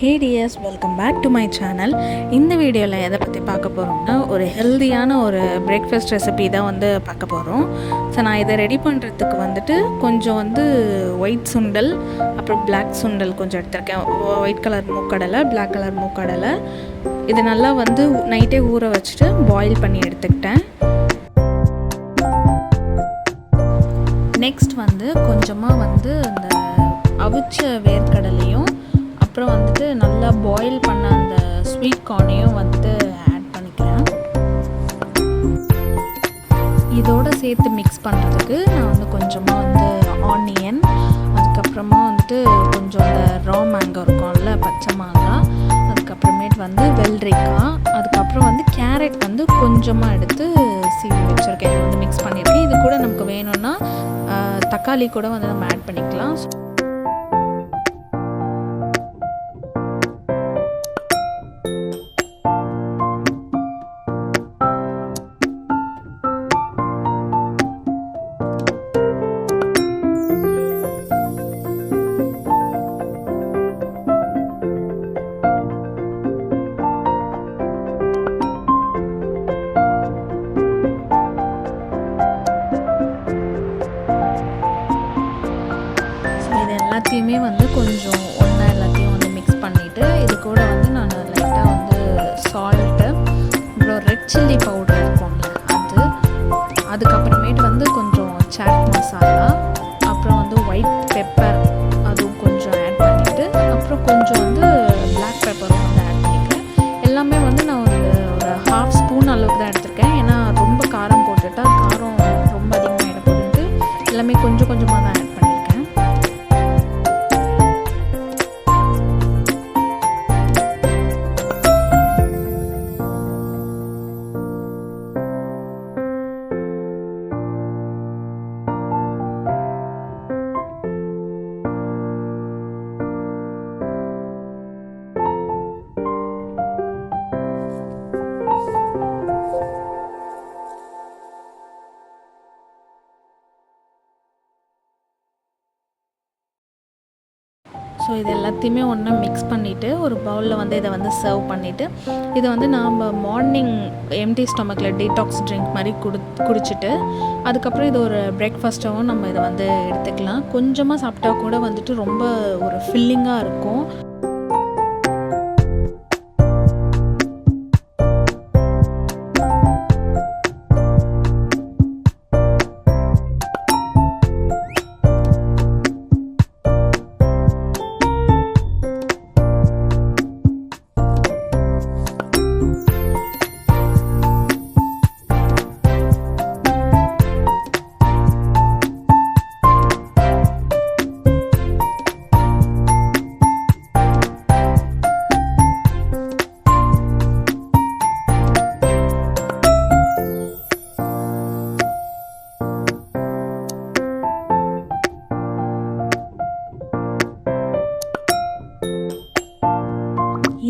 Hey dears, welcome back to my channel. இந்த வீடியோவில் எதை பற்றி பார்க்க போகிறோம்னா ஒரு ஹெல்தியான ஒரு பிரேக்ஃபாஸ்ட் ரெசிபி தான் பார்க்க போகிறோம். ஸோ நான் இதை ரெடி பண்ணுறதுக்கு கொஞ்சம் ஒயிட் சுண்டல் அப்புறம் பிளாக் சுண்டல் கொஞ்சம் எடுத்திருக்கேன். ஒயிட் கலர் மூக்கடலை, பிளாக் கலர் மூக்கடலை இது நல்லா நைட்டே ஊற வச்சுட்டு பாயில் பண்ணி எடுத்துக்கிட்டேன். நெக்ஸ்ட் கொஞ்சமாக அந்த அவிச்ச வேர்க்கடலையும் அப்புறம் நல்லா பாயில் பண்ண அந்த ஸ்வீட் கார்னையும் ஆட் பண்ணிக்கிறேன். இதோடு சேர்த்து மிக்ஸ் பண்ணுறதுக்கு நான் கொஞ்சமாக ஆனியன், அதுக்கப்புறமா கொஞ்சம் அந்த ரா மேங்கோ இருக்கும்ல, பச்சை மாங்காய், அதுக்கப்புறமேட்டு வெள்ளரிக்காய், அதுக்கப்புறம் கேரட் கொஞ்சமாக எடுத்து சீவி வச்சுருக்கேன். இதை மிக்ஸ் பண்ணியிருக்கேன். இது கூட நமக்கு வேணும்னா தக்காளி கூட நம்ம ஆட் பண்ணிக்கலாம். எல்லாத்தையுமே கொஞ்சம் ஒன்றா எல்லாத்தையும் மிக்ஸ் பண்ணிவிட்டு இது கூட நான் லைட்டாக சால்ட்டு, அப்புறம் ரெட் சில்லி பவுடர் இருக்கும்ல அதுக்கப்புறமேட்டு கொஞ்சம் சாட் மசாலா, அப்புறம் ஒயிட் பெப்பர் அதுவும் கொஞ்சம் ஆட் பண்ணிவிட்டு, அப்புறம் கொஞ்சம் பிளாக் பெப்பரும் ஆட் பண்ணிக்கிறேன். எல்லாமே நான் ஒரு ஹாஃப் ஸ்பூன் அளவுக்கு தான் எடுத்திருக்கேன். ஏன்னா ரொம்ப காரம் போட்டுட்டால் காரம் ரொம்ப அதிகமாக போட்டு எல்லாமே கொஞ்சம் கொஞ்சமாக தான் ஆட் பண்ணியிருக்கேன். ஸோ இது எல்லாத்தையுமே ஒன்றா மிக்ஸ் பண்ணிவிட்டு ஒரு பவுலில் இதை சர்வ் பண்ணிவிட்டு இதை நாம் மார்னிங் எம்டி ஸ்டொமக்கில் டீடாக்ஸ் ட்ரிங்க் மாதிரி குடிச்சிட்டு அதுக்கப்புறம் இது ஒரு பிரேக்ஃபாஸ்ட்டாகவும் நம்ம இதை எடுத்துக்கலாம். கொஞ்சமாக சாப்பிட்டா கூட ரொம்ப ஒரு ஃபில்லிங்காக இருக்கும்.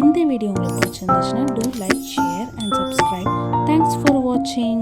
இந்த வீடியோ உங்களுக்கு பிடிச்சிருந்துச்சுன்னா do like, share and subscribe. Thanks for watching.